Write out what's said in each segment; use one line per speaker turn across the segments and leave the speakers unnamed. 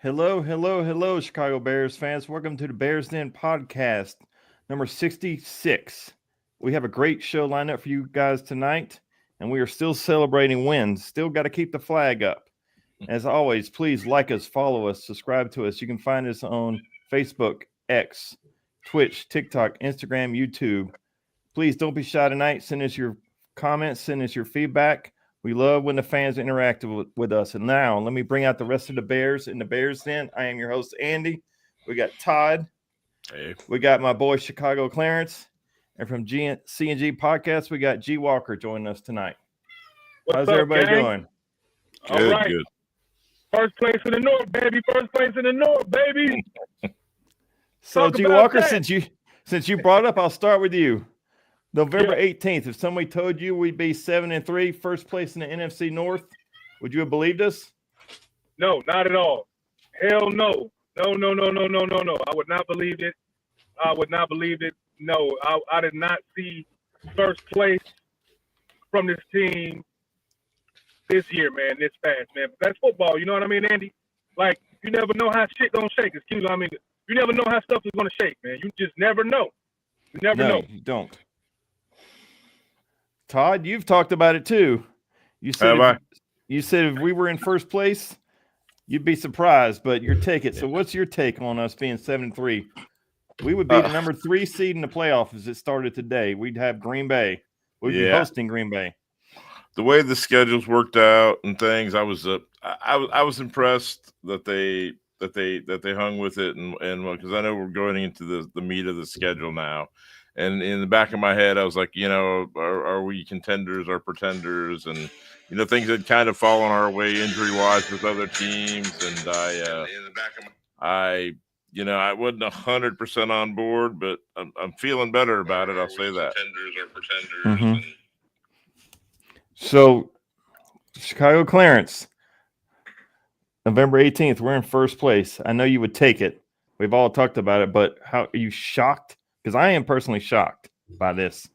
Hello, hello, hello, Chicago Bears fans. Welcome to the Bears Den podcast, number 66. We have a great show lined up for you guys tonight, and we are still celebrating wins. Still got to keep the flag up. As always, please like us, follow us, subscribe to us. You can find us on Facebook, X, Twitch, TikTok, Instagram, YouTube. Please don't be shy tonight. Send us your comments, send us your feedback. We love when the fans interact with us. And now, let me bring out the rest of the Bears in the Bears Den. I am your host, Andy. We got Todd.
Hey.
We got my boy, Chicago Clarence. And from C&G Podcast, we got G Walker joining us tonight. How's everybody doing?
All right. Good. First place in the North, baby. First place in the North, baby.
So, G Walker, since you brought up, I'll start with you. November 18th, if somebody told you we'd be 7-3, first place in the NFC North, would you have believed us?
No, not at all. Hell no. No. I would not believe it. No, I did not see first place from this team this year, man, this fast, man. But that's football, you know what I mean, Andy? Like, you never know how shit gonna shake. Excuse me, I mean, you never know how stuff is gonna shake, man. You just never know. You never know.
You don't. Todd, you've talked about it too. You said if we were in first place, you'd be surprised, but your take it. So what's your take on us being 7-3? We would be the number 3 seed in the playoffs as it started today. We'd have Green Bay. We'd be hosting Green Bay.
The way the schedules worked out and things, I was impressed that they hung with it, and because I know we're going into the meat of the schedule now. And in the back of my head, I was like, are we contenders or pretenders? And, things had kind of fallen our way injury-wise with other teams. And I wasn't 100% on board, but I'm feeling better about it. I'll say that. Contenders or pretenders.
Mm-hmm. So, Chicago Clarence, November 18th, we're in first place. I know you would take it. We've all talked about it, but how are you shocked? Because I am personally shocked by this.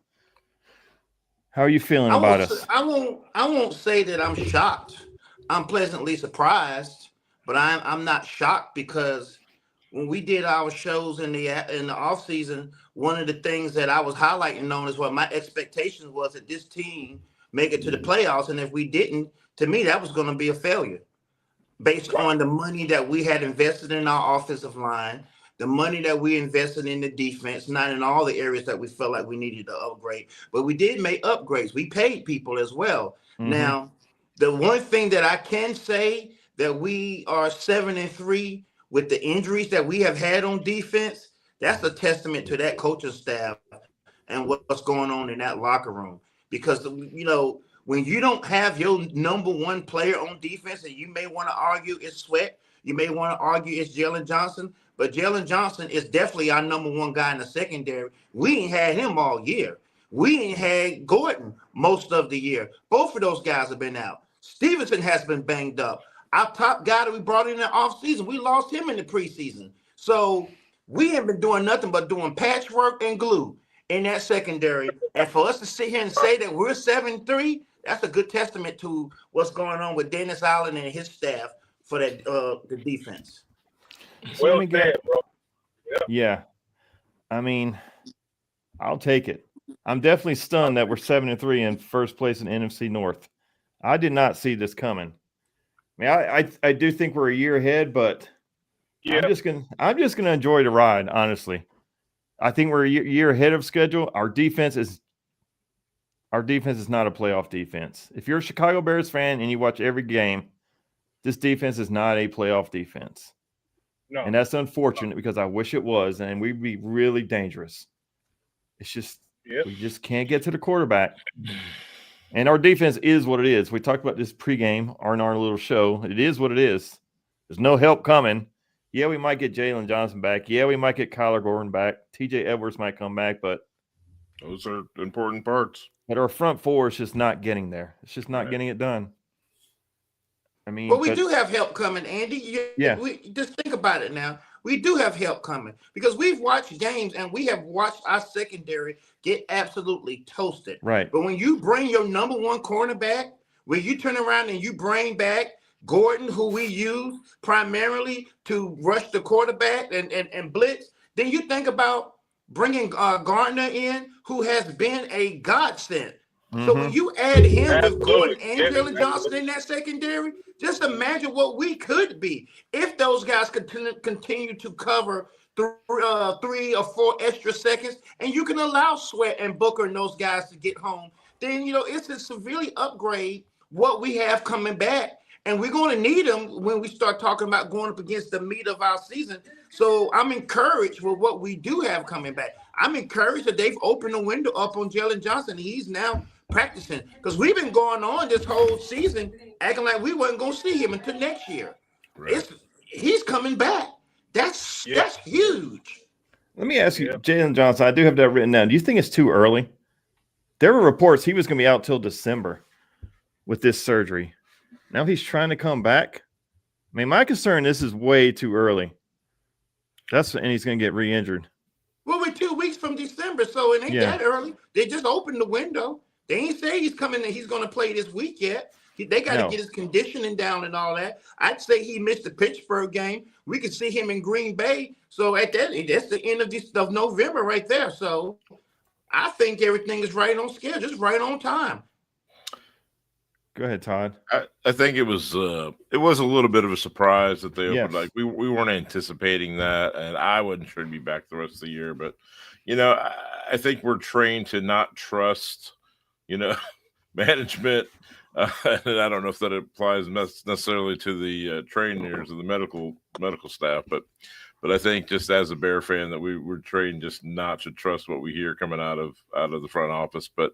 How are you feeling about us?
I won't say that I'm shocked. I'm pleasantly surprised, but I'm not shocked because when we did our shows in the off season, one of the things that I was highlighting on is what my expectations was that this team make it to the playoffs, and if we didn't, to me that was going to be a failure based on the money that we had invested in our offensive line. The money that we invested in the defense, not in all the areas that we felt like we needed to upgrade, but we did make upgrades. We paid people as well. Mm-hmm. Now, the one thing that I can say that we are 7-3 with the injuries that we have had on defense, that's a testament to that coaching staff and what's going on in that locker room. Because, when you don't have your number one player on defense, and you may want to argue it's Sweat, you may want to argue it's Jalen Johnson, but Jalen Johnson is definitely our number one guy in the secondary. We ain't had him all year. We ain't had Gordon most of the year. Both of those guys have been out. Stevenson has been banged up. Our top guy that we brought in the offseason, we lost him in the preseason. So we haven't been doing nothing but doing patchwork and glue in that secondary. And for us to sit here and say that we're 7-3, that's a good testament to what's going on with Dennis Allen and his staff for that the defense.
So let me get, bro. Yeah. I mean, I'll take it. I'm definitely stunned that we're 7-3 in first place in NFC North. I did not see this coming. I mean, I do think we're a year ahead, but I'm just gonna enjoy the ride, honestly. I think we're a year ahead of schedule. Our defense is not a playoff defense. If you're a Chicago Bears fan and you watch every game, this defense is not a playoff defense. No. And that's unfortunate because I wish it was, and we'd be really dangerous. It's just we just can't get to the quarterback. And our defense is what it is. We talked about this pregame in our little show. It is what it is. There's no help coming. Yeah, we might get Jalen Johnson back. Yeah, we might get Kyler Gordon back. TJ Edwards might come back, but
those are important parts.
But our front four is just not getting there. It's just not getting it done. I mean,
but we do have help coming, Andy. We just think about it now. We do have help coming because we've watched games and we have watched our secondary get absolutely toasted.
Right.
But when you bring your number one cornerback, when you turn around and you bring back Gordon, who we use primarily to rush the quarterback and blitz, then you think about bringing Gardner in, who has been a godsend. So when you add him with Gordon and Jalen Johnson in that secondary, just imagine what we could be if those guys continue to cover 3 or 4 extra seconds, and you can allow Sweat and Booker and those guys to get home. Then it's a severely upgrade what we have coming back, and we're going to need them when we start talking about going up against the meat of our season. So I'm encouraged with what we do have coming back. I'm encouraged that they've opened the window up on Jalen Johnson. He's now practicing, because we've been going on this whole season acting like we wasn't going to see him until next year. Right. He's coming back. That's huge.
Let me ask you, Jalen Johnson, I do have that written down. Do you think it's too early? There were reports he was going to be out till December with this surgery. Now he's trying to come back. I mean, my concern, this is way too early. And he's going to get re-injured.
Well, we're 2 weeks from December, so it ain't that early. They just opened the window. They ain't say he's coming and he's going to play this week yet. They got to get his conditioning down and all that. I'd say he missed the Pittsburgh game. We could see him in Green Bay. So that's the end of November right there. So I think everything is right on schedule, just right on time.
Go ahead, Todd.
I think it was a little bit of a surprise that they opened. Like we weren't anticipating that, and I wasn't sure to be back the rest of the year. But I think we're trained to not trust management. And I don't know if that applies necessarily to the trainers or the medical staff, but I think just as a Bear fan that we're trained just not to trust what we hear coming out of the front office. But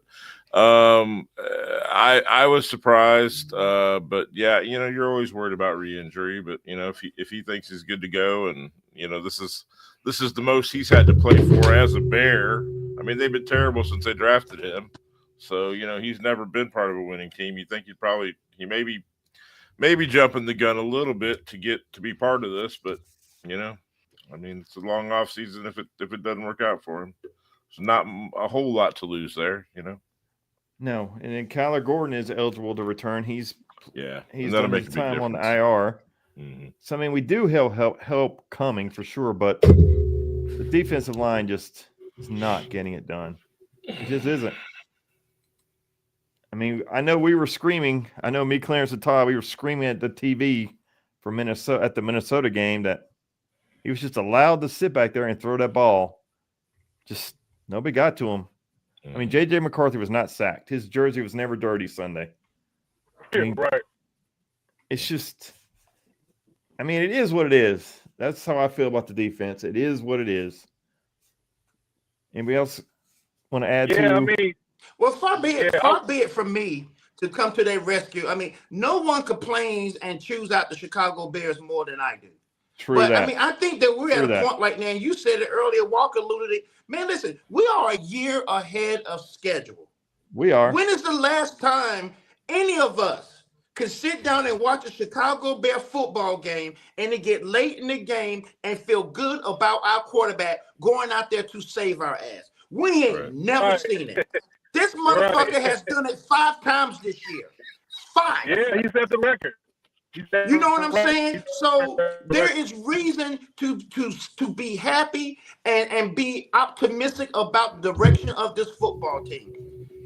I was surprised. But yeah, you're always worried about re-injury. But if he thinks he's good to go, and this is the most he's had to play for as a Bear. I mean, they've been terrible since they drafted him. So, he's never been part of a winning team. You think he maybe jumping the gun a little bit to get to be part of this, but I mean, it's a long off season if it doesn't work out for him. There's not a whole lot to lose there,
No, and then Kyler Gordon is eligible to return. He's done his time on the IR.
Mm-hmm.
So I mean, we do help coming for sure, but the defensive line just is not getting it done. It just isn't. I mean, I know we were screaming. I know me, Clarence, and Todd, we were screaming at the TV for Minnesota at the Minnesota game that he was just allowed to sit back there and throw that ball. Just nobody got to him. I mean, J.J. McCarthy was not sacked. His jersey was never dirty Sunday. I mean,
right.
It's just, I mean, it is what it is. That's how I feel about the defense. It is what it is. Anybody else want to add to?
I mean, well, far be it from me to come to their rescue. I mean, no one complains and chews out the Chicago Bears more than I do. I mean, I think that we're at a point right now, and you said it earlier, Walker alluded it. Man, listen, we are a year ahead of schedule.
We are.
When is the last time any of us could sit down and watch a Chicago Bear football game and it get late in the game and feel good about our quarterback going out there to save our ass? We ain't never seen it. This motherfucker has done it 5 times this year. 5.
Yeah, he's at the record.
You know what I'm saying? So there is reason to be happy and be optimistic about the direction of this football team.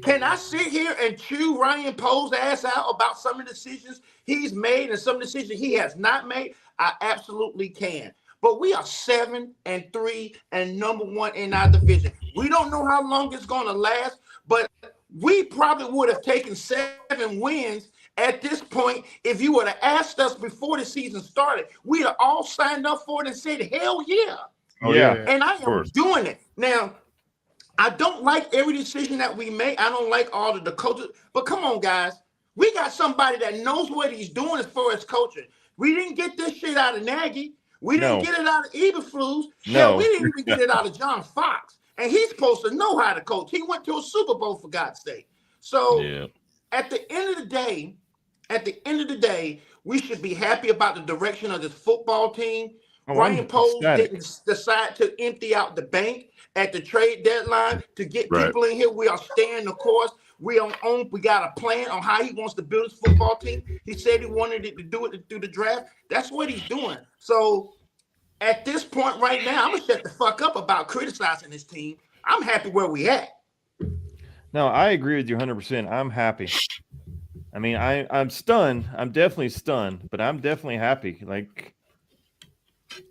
Can I sit here and chew Ryan Poe's ass out about some of the decisions he's made and some of the decisions he has not made? I absolutely can. But we are 7-3 and number 1 in our division. We don't know how long it's going to last, but we probably would have taken 7 wins at this point. If you would have asked us before the season started, we'd have all signed up for it and said, hell yeah.
Oh, yeah.
And I am doing it. Now, I don't like every decision that we make. I don't like all of the coaches. But come on, guys. We got somebody that knows what he's doing as far as coaching. We didn't get this shit out of Nagy. We didn't get it out of Eberflus.
No.
We didn't even get it out of John Fox. And he's supposed to know how to coach. He went to a Super Bowl, for God's sake. So at the end of the day, we should be happy about the direction of this football team. Ryan Poe didn't decide to empty out the bank at the trade deadline to get people in here. We are staying the course. We got a plan on how he wants to build his football team. He said he wanted it to do it through the draft. That's what he's doing. So at this point right now, I'm gonna shut the fuck up about criticizing this team. I'm happy where we at.
No, I agree with you 100%. I'm happy. I mean, I'm stunned. I'm definitely stunned, but I'm definitely happy. Like,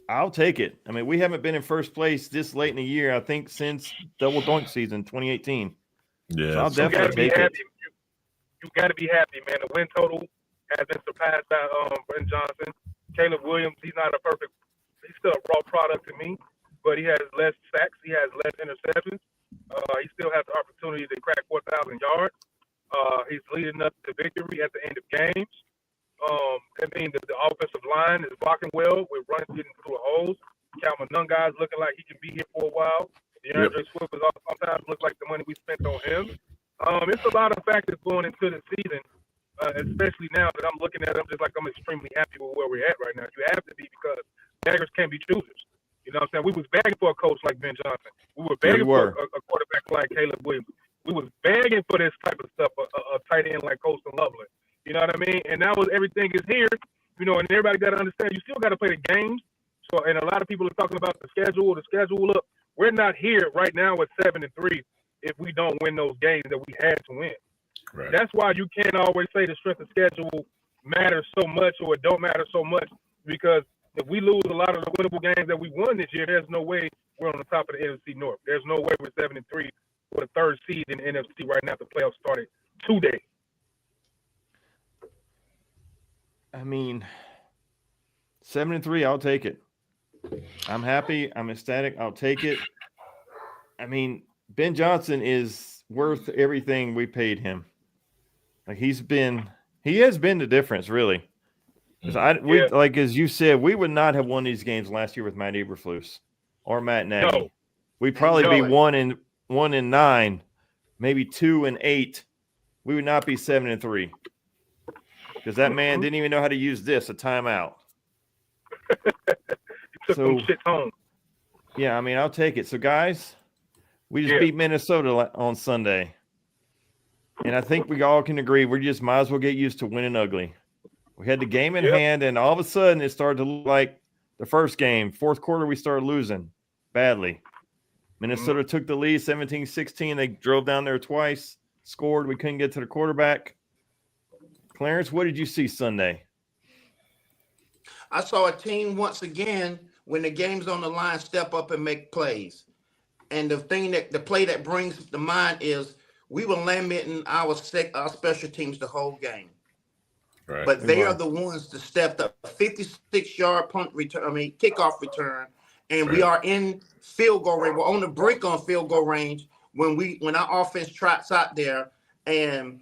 I'll take it. I mean, we haven't been in first place this late in the year, I think, since Double Doink season 2018.
Yeah,
so I'll definitely take it.
You got to be happy, man. The win total has been surpassed by Brent Johnson. Caleb Williams, he's not a perfect. He's still a raw product to me, but he has less sacks. He has less interceptions. He still has the opportunity to crack 4,000 yards. He's leading us to victory at the end of games. I mean, the offensive line is blocking well. We're running getting through the holes. Calvin Nunn guy's looking like he can be here for a while. DeAndre Swift is sometimes look like the money we spent on him. It's a lot of factors going into the season, especially now that I'm looking at it. I'm extremely happy with where we're at right now. You have to be because beggars can't be choosers. You know what I'm saying? We was begging for a coach like Ben Johnson. We were begging for a quarterback like Caleb Williams. We was begging for this type of stuff, a tight end like Colston Loveland. You know what I mean? And now everything is here, you know, and everybody got to understand you still got to play the games. So, and a lot of people are talking about the schedule. Look, we're not here right now at 7-3 if we don't win those games that we had to win. Right. That's why you can't always say the strength of schedule matters so much or it don't matter so much, because if we lose a lot of the winnable games that we won this year, there's no way we're on the top of the NFC North. There's no way we're 7-3 with a third seed in the NFC right now. The playoffs started today.
I mean, 7-3, I'll take it. I'm happy. I'm ecstatic. I'll take it. I mean, Ben Johnson is worth everything we paid him. Like he has been the difference, really. Like as you said, we would not have won these games last year with Matt Eberflus or Matt Nagy. No. We'd probably be 1-9, maybe 2-8. We would not be 7-3. Because that man didn't even know how to use a timeout.
Took some shit home.
Yeah, I mean, I'll take it. So, guys, we just beat Minnesota on Sunday. And I think we all can agree we just might as well get used to winning ugly. We had the game in hand, and all of a sudden it started to look like the first game. Fourth quarter, we started losing badly. Minnesota took the lead 17-16. They drove down there twice, scored. We couldn't get to the quarterback. Clarence, what did you see Sunday?
I saw a team once again, when the game's on the line, step up and make plays. And the play that brings to mind is we were limiting our special teams the whole game. Right. But they are the ones that stepped up. A 56-yard kickoff return, and we are in field goal range. We're on the brink on field goal range when our offense trots out there, and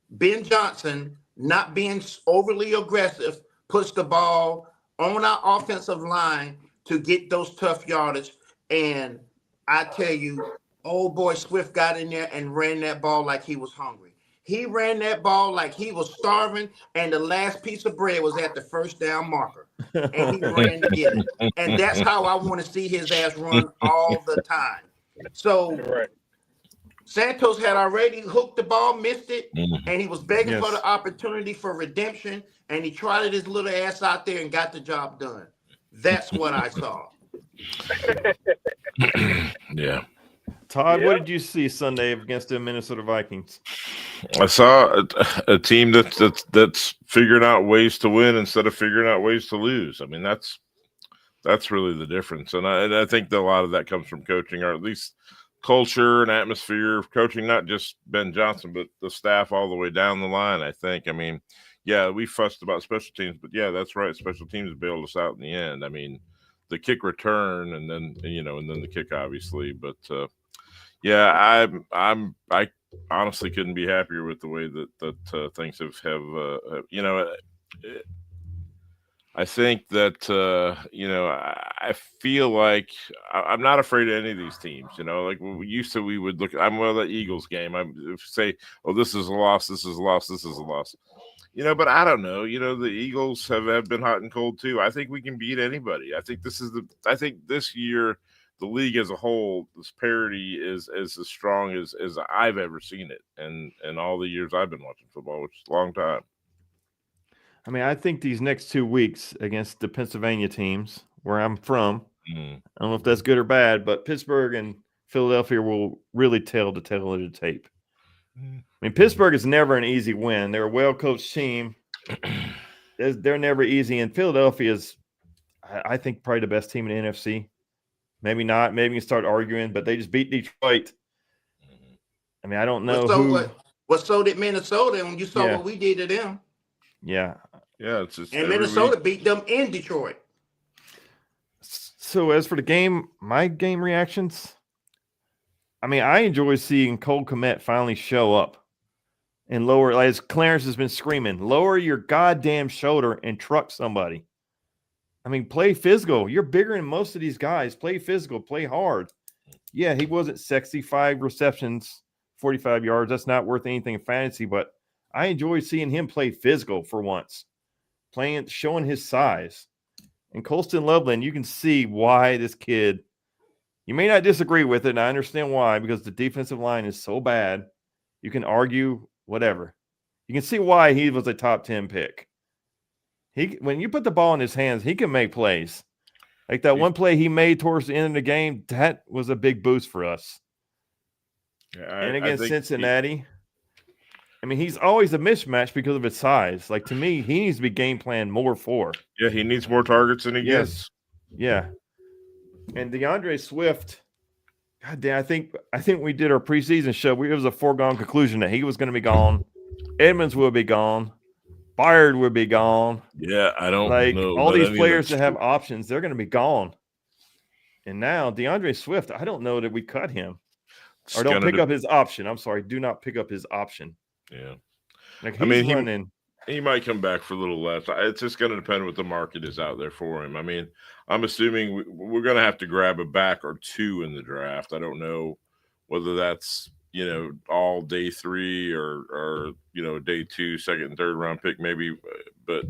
Ben Johnson, not being overly aggressive, puts the ball on our offensive line to get those tough yardage. And I tell you, old boy Swift got in there and ran that ball like he was hungry. He ran that ball like he was starving, and the last piece of bread was at the first down marker. And he ran to get it. And that's how I want to see his ass run all the time. So Santos had already hooked the ball, missed it, and he was begging for the opportunity for redemption, and he trotted his little ass out there and got the job done. That's what I saw.
Yeah.
Todd, what did you see Sunday against the Minnesota Vikings?
I saw a team that's figuring out ways to win instead of figuring out ways to lose. I mean, that's really the difference, and I think that a lot of that comes from coaching, or at least culture and atmosphere of coaching, not just Ben Johnson, but the staff all the way down the line. I think. I mean, yeah, we fussed about special teams, but yeah, that's right. Special teams bailed us out in the end. I mean, the kick return, and then the kick, obviously, but. Yeah, I honestly couldn't be happier with the way that things have I think that I feel like I'm not afraid of any of these teams. Like we used to, we would look. I'm the Eagles game. I say, oh, this is a loss. This is a loss. This is a loss. But I don't know. The Eagles have been hot and cold too. I think we can beat anybody. I think this year the league as a whole, this parity is as strong as I've ever seen it, and all the years I've been watching football, which is a long time.
I mean, I think these next 2 weeks against the Pennsylvania teams, where I'm from, I don't know if that's good or bad, but Pittsburgh and Philadelphia will really tell the tale of the tape. I mean, Pittsburgh is never an easy win. They're a well-coached team. They're never easy. And Philadelphia is, I think, probably the best team in the NFC. Maybe not. Maybe you start arguing, but they just beat Detroit. I mean, I don't know
so did Minnesota, and you saw what we did to them.
Yeah.
Yeah, it's just
and Minnesota beat them in Detroit.
So as for the game, my game reactions, I mean, I enjoy seeing Cole Kmet finally show up and lower, as Clarence has been screaming, lower your goddamn shoulder and truck somebody. I mean, play physical. You're bigger than most of these guys. Play physical. Play hard. Yeah, he wasn't sexy. 5 receptions, 45 yards. That's not worth anything in fantasy, but I enjoy seeing him play physical for once, showing his size. And Colston Loveland, you can see why this kid, you may not disagree with it, and I understand why, because the defensive line is so bad. You can argue whatever. You can see why he was a top 10 pick. When you put the ball in his hands, he can make plays. Like that one play he made towards the end of the game, that was a big boost for us. Yeah, and against Cincinnati, I mean, he's always a mismatch because of his size. Like, to me, he needs to be game planned more for.
Yeah, he needs more targets than he gets.
Yeah. And DeAndre Swift, God damn, I think we did our preseason show. It was a foregone conclusion that he was going to be gone. Edmonds will be gone. Byard would be gone.
Yeah, I don't know.
All these players that have options, they're going to be gone. And now DeAndre Swift, I don't know that we cut him. Or don't pick up his option. I'm sorry, do not pick up his option.
Yeah.
Like, he's
he might come back for a little less. It's just going to depend what the market is out there for him. I mean, I'm assuming we're going to have to grab a back or two in the draft. I don't know whether that's, all day 3 or day 2, second and third round pick maybe, but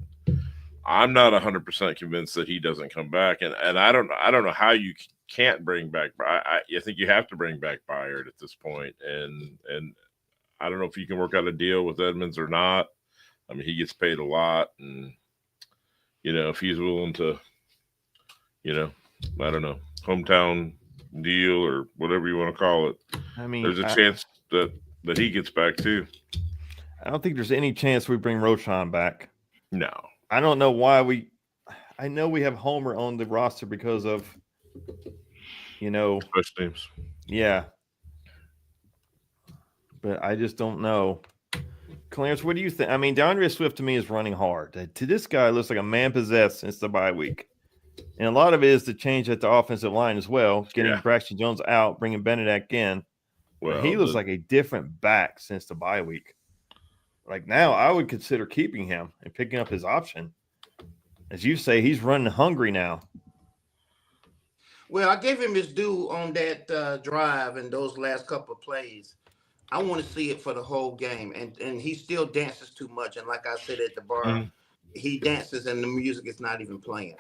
I'm not 100% convinced that he doesn't come back. And I don't know how you can't bring back. I think you have to bring back Byard at this point. And I don't know if you can work out a deal with Edmonds or not. I mean, he gets paid a lot, and if he's willing to, I don't know, hometown deal or whatever you want to call it. I mean, there's a chance that he gets back too.
I don't think there's any chance we bring Roschon back.
No,
I don't know why I know we have Homer on the roster because of,
special teams.
Yeah. But I just don't know. Clarence, what do you think? I mean, DeAndre Swift to me is running hard. To this guy, looks like a man possessed since the bye week. And a lot of it is the change at the offensive line as well, getting Braxton Jones out, bringing Benedict in. Well, he looks like a different back since the bye week. Like, now I would consider keeping him and picking up his option. As you say, he's running hungry now.
Well, I gave him his due on that drive and those last couple of plays. I want to see it for the whole game, and he still dances too much. And like I said at the bar, he dances and the music is not even playing.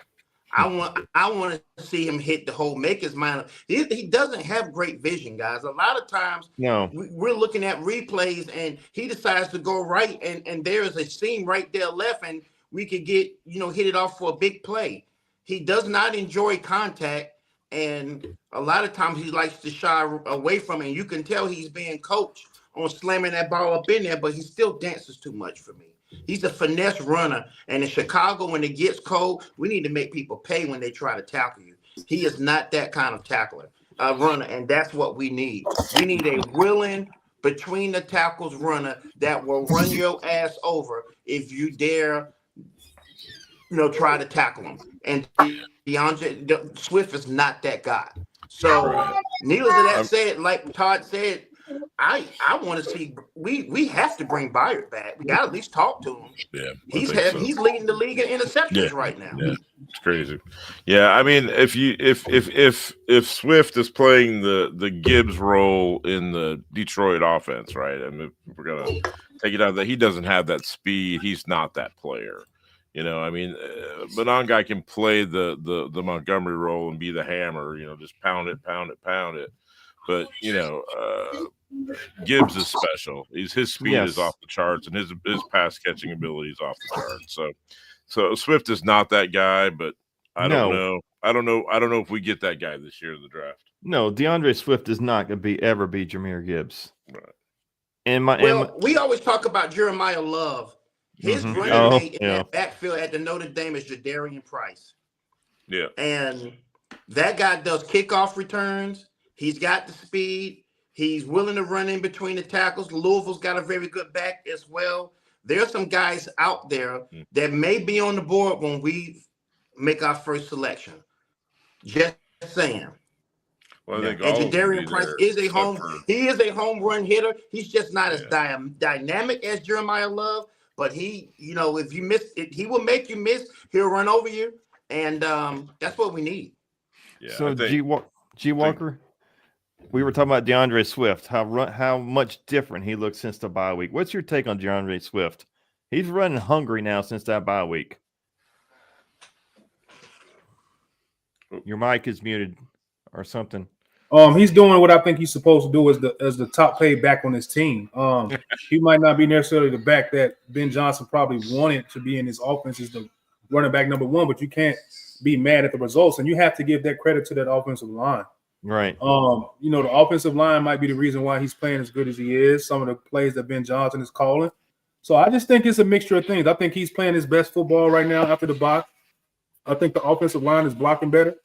I want to see him hit the hole, make his mind up. He doesn't have great vision, guys. A lot of times, we're looking at replays, and he decides to go right, and there is a seam right there left, and we could get hit it off for a big play. He does not enjoy contact. And a lot of times he likes to shy away from it. And you can tell he's being coached on slamming that ball up in there, but he still dances too much for me. He's a finesse runner. And in Chicago, when it gets cold, we need to make people pay when they try to tackle you. He is not that kind of runner, and that's what we need. We need a willing, between the tackles runner that will run your ass over if you dare, try to tackle him. And DeAndre Swift is not that guy. So, needless to that said, like Todd said, I want to see. We have to bring Byard back. We got to at least talk to him.
Yeah,
he's leading the league in interceptions right now.
Yeah, it's crazy. Yeah, I mean, if Swift is playing the Gibbs role in the Detroit offense, right? I mean, if we're gonna take it out that he doesn't have that speed. He's not that player. You know, I mean, Monangai can play the Montgomery role and be the hammer. You know, just pound it. But you know, Gibbs is special. His speed is off the charts, and his pass catching ability is off the charts. So Swift is not that guy, but I don't know. I don't know if we get that guy this year in the draft.
No, DeAndre Swift is not going to ever be Jahmyr Gibbs.
Right.
We always talk about Jeremiah Love. His running mate in that backfield at the Notre Dame is Jadarian Price.
Yeah.
And that guy does kickoff returns. He's got the speed. He's willing to run in between the tackles. Louisville's got a very good back as well. There's some guys out there that may be on the board when we make our first selection. Just saying.
Well,
and Jadarian Price is a home run hitter. He's just not as dynamic as Jeremiah Love, but he, you know, if you miss it, he will make you miss. He'll run over you, and that's what we need.
Yeah.
So G Walker, we were talking about DeAndre Swift, how much different he looks since the bye week. What's your take on DeAndre Swift? He's running hungry now since that bye week. Your mic is muted or something.
He's doing what I think he's supposed to do as the top paid back on his team. He might not be necessarily the back that Ben Johnson probably wanted to be in his offense as the running back number one, but you can't be mad at the results, and you have to give that credit to that offensive line.
Right.
You know, the offensive line might be the reason why he's playing as good as he is. Some of the plays that Ben Johnson is calling. So I just think it's a mixture of things. I think he's playing his best football right now after the bye. I think the offensive line is blocking better.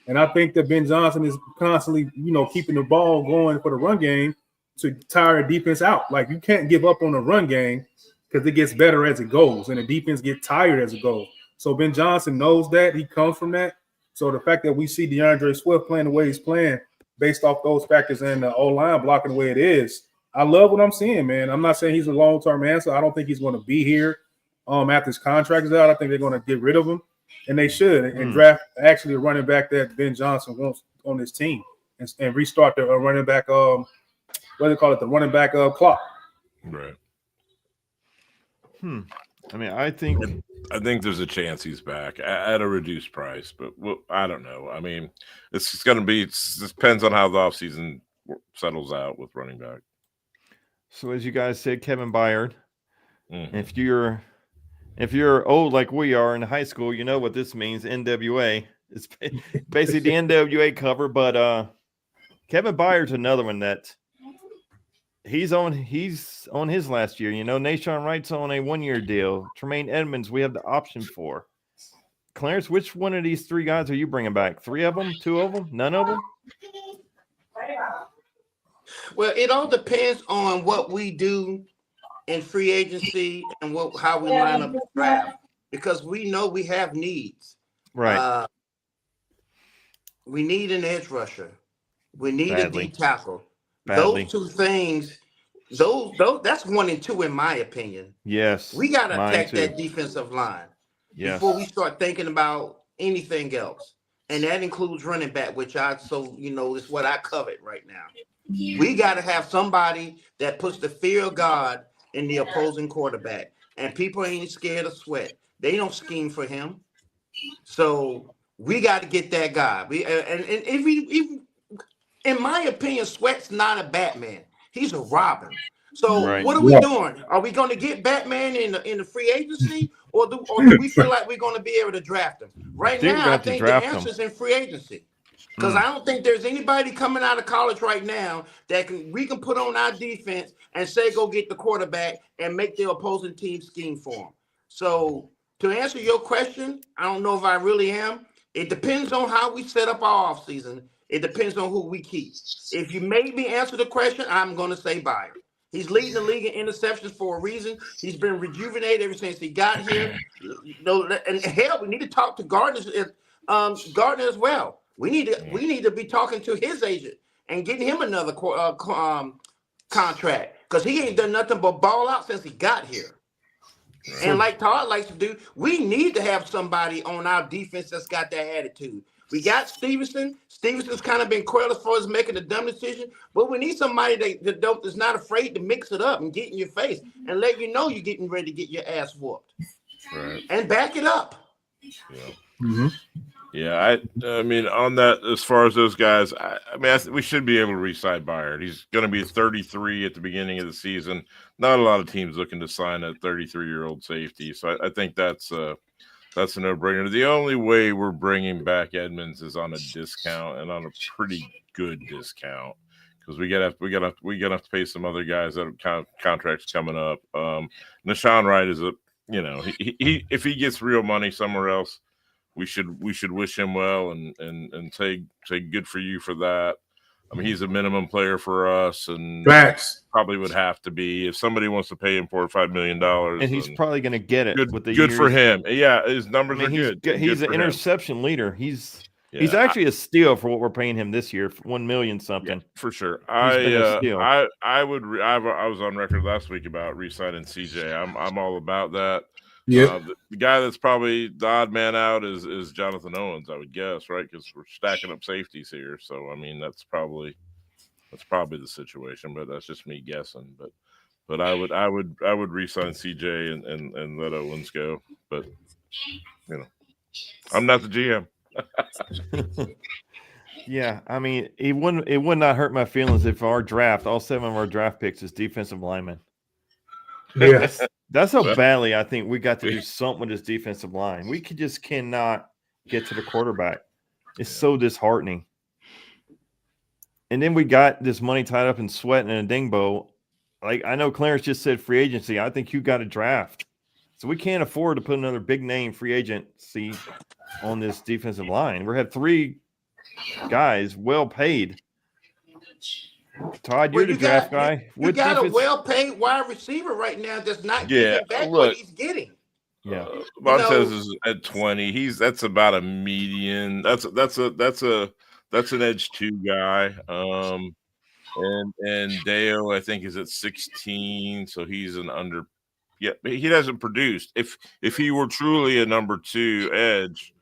And I think that Ben Johnson is constantly, you know, keeping the ball going for the run game to tire a defense out. Like, you can't give up on the run game because it gets better as it goes, and the defense gets tired as it goes. So Ben Johnson knows that. He comes from that. So the fact that we see DeAndre Swift playing the way he's playing based off those factors and the O-line blocking the way it is, I love what I'm seeing, man. I'm not saying he's a long-term answer. I don't think he's going to be here after his contract is out. I think they're going to get rid of him. And they should, and draft actually a running back that Ben Johnson wants on his team, and restart the running back, what do they call it, the running back clock.
Right.
I mean, I think
there's a chance he's back at a reduced price, but I don't know. I mean, it's going to be. It depends on how the offseason settles out with running back.
So as you guys said, Kevin Byard, if you're old like we are in high school, you know what this means. NWA. It's basically the NWA cover, but Kevin Byard's another one that he's on his last year. You know, Nashawn Wright's on a 1-year deal. Tremaine Edmonds, we have the option for. Clarence, which one of these three guys are you bringing back? 3 of them? 2 of them? None of them?
Well, it all depends on what we do in free agency and how we line up the draft, because we know we have needs.
Right.
We need an edge rusher. We need a D tackle.
Badly.
Those 2 things, those that's 1 and 2 in my opinion.
Yes.
We got to attack that defensive line before we start thinking about anything else. And that includes running back, which is what I covet right now. We got to have somebody that puts the fear of God in the opposing quarterback, and people ain't scared of Sweat. They don't scheme for him, so we got to get that guy. In my opinion, Sweat's not a Batman; he's a Robin. So what are we doing? Are we going to get Batman in the free agency, or do we feel like we're going to be able to draft him? Right now, I think the answer's in free agency. Because I don't think there's anybody coming out of college right now that we can put on our defense and say, go get the quarterback and make the opposing team scheme for him. So to answer your question, I don't know if I really am. It depends on how we set up our offseason. It depends on who we keep. If you made me answer the question, I'm going to say Byard. He's leading the league in interceptions for a reason. He's been rejuvenated ever since he got here. And hell, we need to talk to Gardner as well. We need to be talking to his agent and getting him another contract, because he ain't done nothing but ball out since he got here. And like Todd likes to do, we need to have somebody on our defense that's got that attitude. We got Stevenson. Stevenson's kind of been querulous for us making a dumb decision, but we need somebody that's not afraid to mix it up and get in your face and let you know you're getting ready to get your ass whooped.
Right.
and back it up.
Yeah.
Mm-hmm.
Yeah, I mean, on that, as far as those guys, we should be able to re-sign Byard. He's going to be 33 at the beginning of the season. Not a lot of teams looking to sign a 33-year-old safety, so I think that's a no-brainer. The only way we're bringing back Edmonds is on a discount, and on a pretty good discount, because we gotta have to pay some other guys that have contracts coming up. Nashawn Wright is he if he gets real money somewhere else, we should wish him well and say good for you for that. I mean, he's a minimum player for us, and
Facts.
probably would have to be if somebody wants to pay him $4 or $5 million.
And he's probably going to get it with the
good
years.
for him. Yeah, his numbers are good.
He's an interception leader. He's actually a steal for what we're paying him this year, for $1 million something.
Yeah, for sure.
I
was on record last week about re-signing CJ. I'm all about that.
Yeah.
The guy that's probably the odd man out is Jonathan Owens, I would guess, right? Because we're stacking up safeties here. So I mean, that's probably the situation, but that's just me guessing. But I would re-sign CJ and let Owens go. But I'm not the GM.
Yeah, I mean, it would not hurt my feelings if all 7 of our draft picks is defensive linemen.
Yeah.
That's how badly I think we got to do something with this defensive line. We just cannot get to the quarterback. It's so disheartening. And then we got this money tied up in Sweat and a Dingbo. Like, I know Clarence just said free agency. I think you got to draft. So we can't afford to put another big name free agency on this defensive line. We have 3 guys well paid. Todd, you're the draft guy.
You got a well-paid wide receiver right now that's not getting back what he's getting.
Yeah,
Montez is at 20. That's about a median. That's an edge 2 guy. And Deo, I think, is at 16, so he's an under. Yeah, but he hasn't produced. If he were truly a number 2 edge,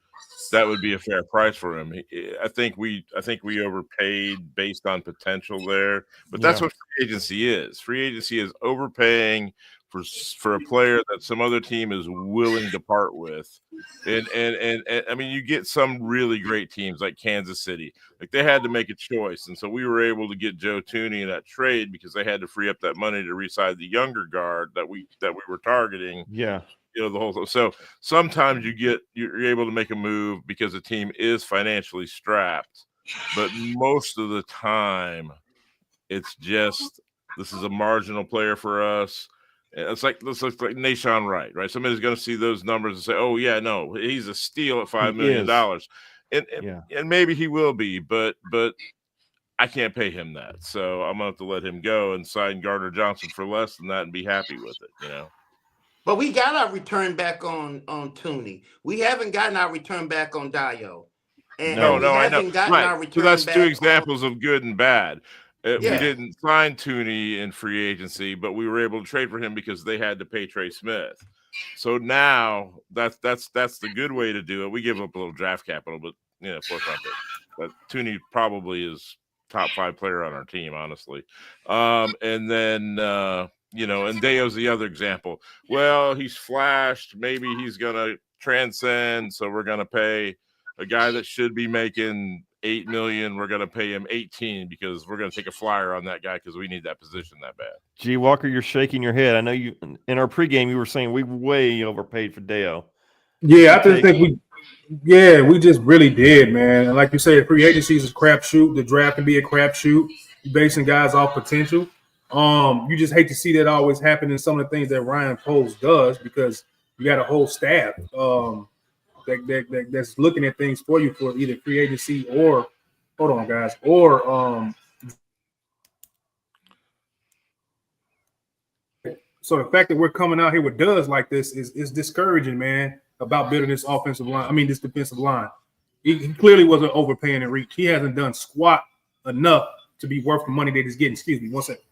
that would be a fair price for him. I think we overpaid based on potential there, but that's what free agency is. Free agency is overpaying for a player that some other team is willing to part with. And I mean, you get some really great teams like Kansas City, like they had to make a choice, and so we were able to get Joe Thuney in that trade because they had to free up that money to re-sign the younger guard that we were targeting.
Yeah.
The whole. So sometimes you're able to make a move because the team is financially strapped, but most of the time it's just this is a marginal player for us. It's like Nashawn Wright, right? Somebody's going to see those numbers and say, "Oh yeah, no, he's a steal at $5 million," and maybe he will be, but I can't pay him that, so I'm going to have to let him go and sign Gardner Johnson for less than that and be happy with it,
But we got our return back on Thuney. We haven't gotten our return back on Dio. And
I know.
Our return
so that's
back
2 examples of good and bad.
Yeah.
We didn't sign Thuney in free agency, but we were able to trade for him because they had to pay Trey Smith. So now that's the good way to do it. We give up a little draft capital, but 4th round pick. But Thuney probably is top 5 player on our team, honestly. And then and Deo's the other example. Well, he's flashed. Maybe he's gonna transcend, so we're gonna pay a guy that should be making $8 million. We're gonna pay him 18 because we're gonna take a flyer on that guy because we need that position that bad.
G. Walker, you're shaking your head. I know you in our pregame you were saying we way overpaid for Deo.
Yeah, I just think we just really did, man. And like you said, free agency is a crapshoot. The draft can be a crapshoot, basing guys off potential. You just hate to see that always happen in some of the things that Ryan Poles does because you got a whole staff that's looking at things for you for either free agency or so the fact that we're coming out here with duds like this is discouraging, man, about building this offensive line. I mean, this defensive line. He clearly wasn't overpaying in reach. He hasn't done squat enough to be worth the money that he's getting. Excuse me, one second.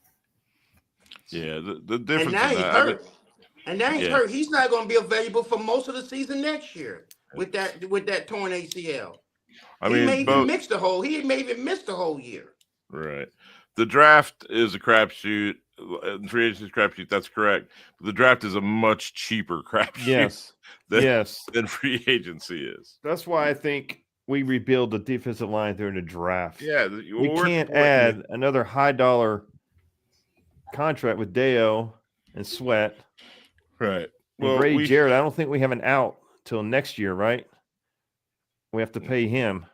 Yeah, the difference.
And now he's hurt. And now he's hurt. He's not going to be available for most of the season next year with that torn ACL. He may even miss the whole year.
Right. The draft is a crapshoot. free agency crapshoot. That's correct. But the draft is a much cheaper crapshoot. Than free agency is.
That's why I think we rebuild the defensive line during the draft.
Yeah,
we can't add another high dollar contract with Deo and Sweat.
Right.
Well, Brady Jarrett, I don't think we have an out till next year, right? We have to pay him.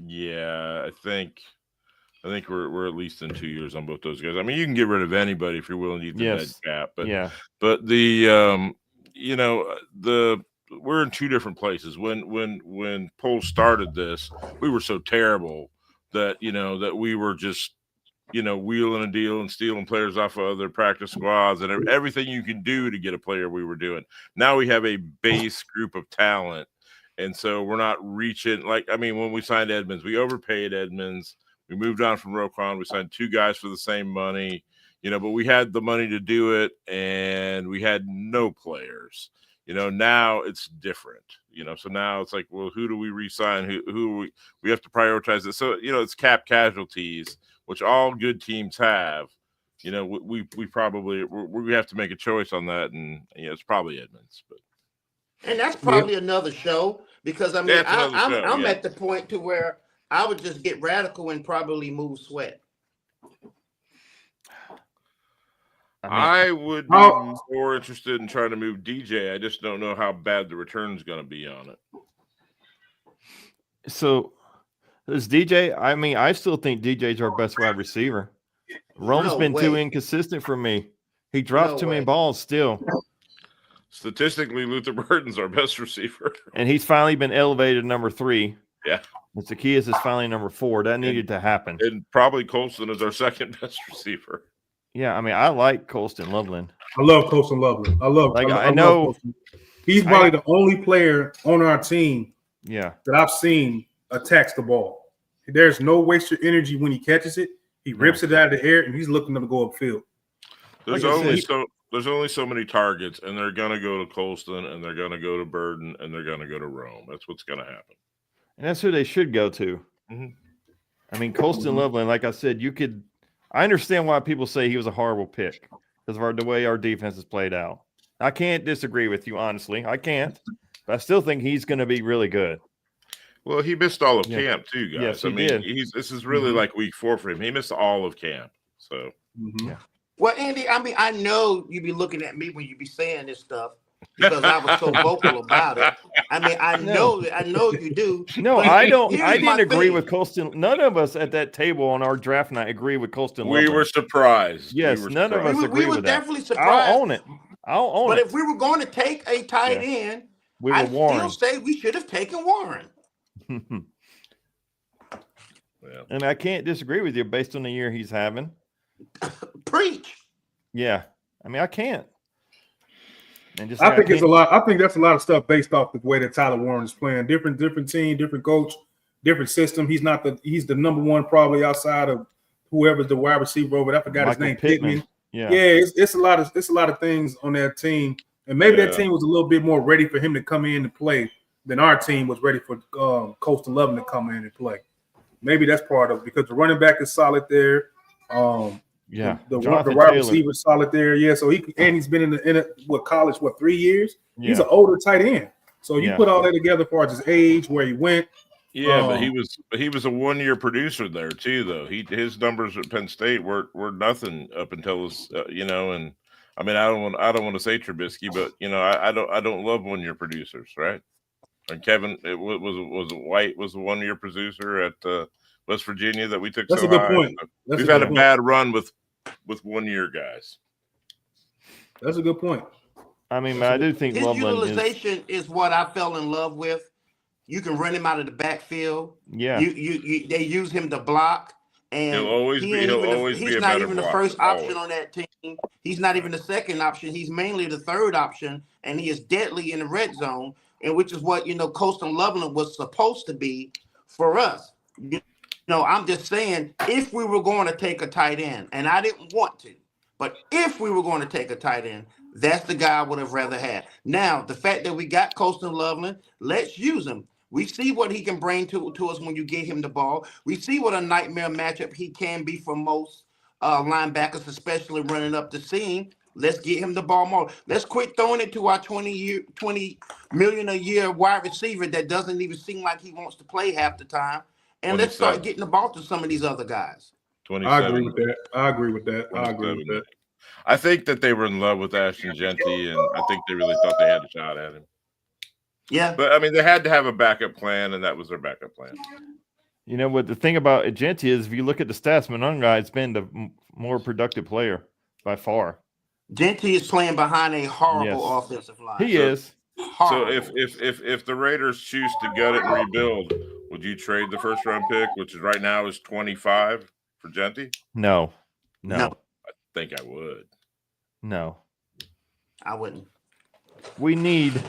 Yeah, I think we're at least in 2 years on both those guys. I mean, you can get rid of anybody if you're willing to eat the dead cap, but the we're in two different places. When Poles started this, we were so terrible that that we were just wheeling a deal and stealing players off of other practice squads and everything you can do to get a player we were doing. Now we have a base group of talent, and so we're not reaching. When we signed Edmonds, we overpaid Edmonds. We moved on from Roquan. We signed 2 guys for the same money, but we had the money to do it, and we had no players. Now it's different. So now it's like, well, who do we re-sign? Who we have to prioritize it. So it's cap casualties, which all good teams have. We probably we have to make a choice on that, and it's probably Edmonds, but.
And that's probably another show, because I'm at the point to where I would just get radical and probably move Sweat.
I would be more interested in trying to move DJ. I just don't know how bad the return is going to be on it.
So, this DJ, I still think DJ's our best wide receiver. Rome's been too inconsistent for me. He drops too many balls still.
Statistically, Luther Burden's our best receiver.
And he's finally been elevated to number 3.
Yeah.
And Zacchaeus is finally number 4. That needed to happen.
And probably Colston is our second best receiver.
Yeah, I like Colston Loveland.
I love Colston Loveland. I know he's probably the only player on our team that I've seen attacks the ball. There's no wasted energy when he catches it. He rips it out of the air, and he's looking to go upfield.
There's only so many targets, and they're going to go to Colston, and they're going to go to Burden, and they're going to go to Rome. That's what's going to happen.
And that's who they should go to.
Mm-hmm.
Colston Loveland, like I said, I understand why people say he was a horrible pick because of the way our defense is played out. I can't disagree with you, honestly. I can't. But I still think he's going to be really good.
Well, he missed all of camp too, guys.
Yes, he did.
This is really like week 4 for him. He missed all of camp. So,
Well, Andy, I know you be looking at me when you be saying this stuff because I was so vocal about it. I know you do.
No, I don't. I didn't agree with Colston. None of us at that table on our draft night agree with Colston.
We were surprised.
Yes, none of us agree with that.
We were definitely surprised.
I'll own it.
But if we were going to take a tight end, I still say we should have taken Warren.
And I can't disagree with you based on the year he's having.
Preach.
Yeah, I can't. And
I think it's a lot. I think that's a lot of stuff based off the way that Tyler Warren is playing. Different team, different coach, different system. He's the number one probably outside of whoever's the wide receiver over. I forgot his name. Pittman.
Yeah.
It's a lot of things on that team, and maybe that team was a little bit more ready for him to come in and play than our team was ready for Colston Loveland to come in and play. Maybe that's part of it because the running back is solid there. The wide receiver is solid there. Yeah, so he's been in college 3 years. Yeah. He's an older tight end. So you put all that together as far as his age, where he went.
Yeah, but he was a 1-year producer there too, though. His numbers at Penn State were nothing up until his and I don't want to say Trubisky, but I don't love 1-year producers, right? And Kevin was White was the 1-year producer at West Virginia that we took.
That's
so
a good
high.
point.
We've had a bad run with 1-year guys.
That's a good point.
I do think
his
Loveland
utilization is what I fell in love with. You can run him out of the backfield.
Yeah.
They use him to block, and
he'll always be
he's not even the first option on that team. He's not even the second option. He's mainly the third option, and he is deadly in the red zone, and which is what Colston Loveland was supposed to be for us. I'm just saying, if we were going to take a tight end, and I didn't want to, but if we were going to take a tight end, that's the guy I would have rather had. Now, the fact that we got Colston Loveland, let's use him. We see what he can bring to us when you get him the ball. We see what a nightmare matchup he can be for most linebackers, especially running up the seam. Let's get him the ball more. Let's quit throwing it to our 20 million a year wide receiver that doesn't even seem like he wants to play half the time. And let's start getting the ball to some of these other guys.
I agree with that.
I think that they were in love with Ashton Genty, and I think they really thought they had a shot at him.
Yeah.
But, I mean, they had to have a backup plan, and that was their backup plan.
You know what the thing about Genty is, if you look at the stats, Monunga's been the more productive player by far.
Genty is playing behind a horrible offensive line.
He is.
Horrible.
So if the Raiders choose to gut it and rebuild, would you trade the first round pick, which is right now is 25, for Genty?
No.
I think I would.
No.
I wouldn't.
We need.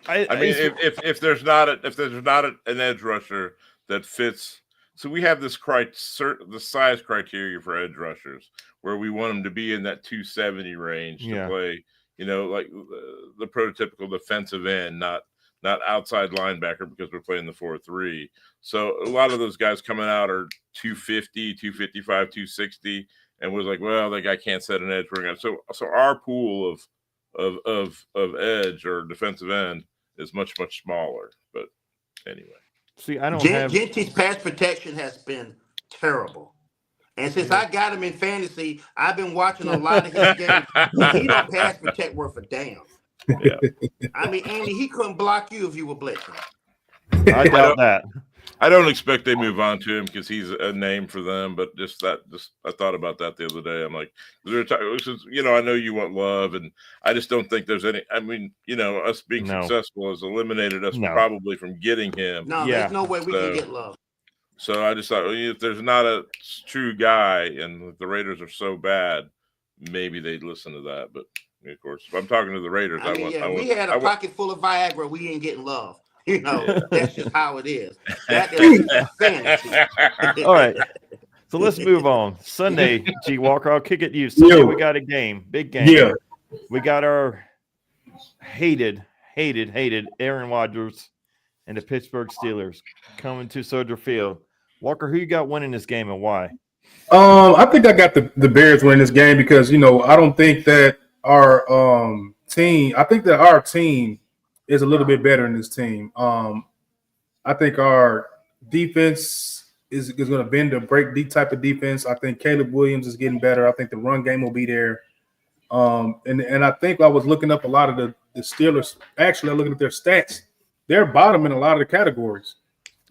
I mean, if there's not an edge rusher that fits, so we have this the size criteria for edge rushers where we want them to be in that 270 range to play, like the prototypical defensive end, not outside linebacker, because we're playing the 4-3. So a lot of those guys coming out are 250, 255, 260, and was like, well, that guy can't set an edge. So our pool of edge or defensive end is much, much smaller. But anyway.
See, I don't
Genty's pass protection has been terrible. And since I got him in fantasy, I've been watching a lot of his games. He don't pass protect worth a damn.
Yeah.
I mean, Andy, he couldn't block you if you were blitzing.
I doubt that.
I don't expect they move on to him because he's a name for them. But I thought about that the other day. I'm like, I know you want Love, and I just don't think there's any. I mean, us being successful has eliminated us probably from getting him.
No, there's no way we can get Love.
So I just thought, if there's not a true guy, and the Raiders are so bad, maybe they'd listen to that. But of course, if I'm talking to the Raiders,
we had a pocket full of Viagra. We ain't getting Love. That's just how it is. That is fantasy.
All right. So let's move on. Sunday, G. Walker, I'll kick it to you. Sunday, we got a game. Big game.
Yeah.
We got our hated Aaron Rodgers and the Pittsburgh Steelers coming to Soldier Field. Walker, who you got winning this game and why?
I think I got the Bears winning this game because, I don't think that our team is a little bit better in this team. I think our defense is going to bend or break the type of defense. I think Caleb Williams is getting better. I think the run game will be there. And I think I was looking up a lot of the Steelers. Actually, I'm looking at their stats. They're bottom in a lot of the categories.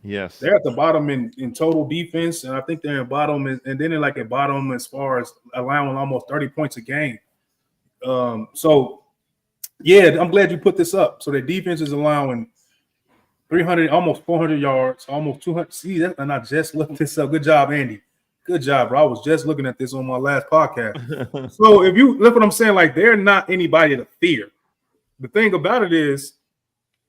Yes.
They're at the bottom in total defense, and I think they're in bottom, and then they're like at bottom as far as allowing almost 30 points a game. So, yeah, I'm glad you put this up. So the defense is allowing 300, almost 400 yards, almost 200. See, and I just looked this up. Good job, Andy. Good job, bro. I was just looking at this on my last podcast. So if you look what I'm saying, like they're not anybody to fear. The thing about it is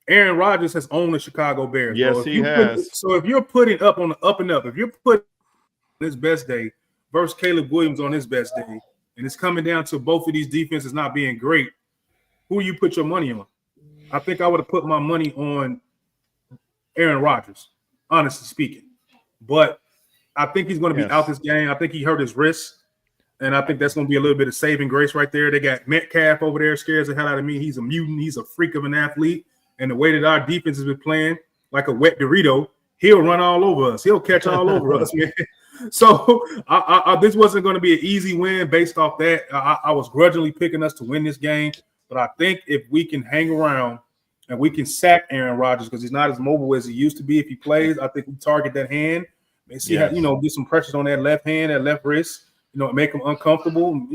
Aaron Rodgers has owned the Chicago Bears.
Yes,
bro.
he has.
So if you're putting up on the up and up, if you're putting on his best day versus Caleb Williams on his best day, and it's coming down to both of these defenses not being great, who you put your money on? I think I would have put my money on Aaron Rodgers, honestly speaking. But I think he's going to be out this game. I think he hurt his wrist, and I think that's going to be a little bit of saving grace right there. They got Metcalf over there, scares the hell out of me. He's a mutant. He's a freak of an athlete. And the way that our defense has been playing, like a wet Dorito, he'll run all over us. He'll catch all over us, man. So this wasn't going to be an easy win based off that. I was grudgingly picking us to win this game. But I think if we can hang around and we can sack Aaron Rodgers because he's not as mobile as he used to be if he plays, I think we target that hand and see how, get some pressure on that left hand, that left wrist, make him uncomfortable,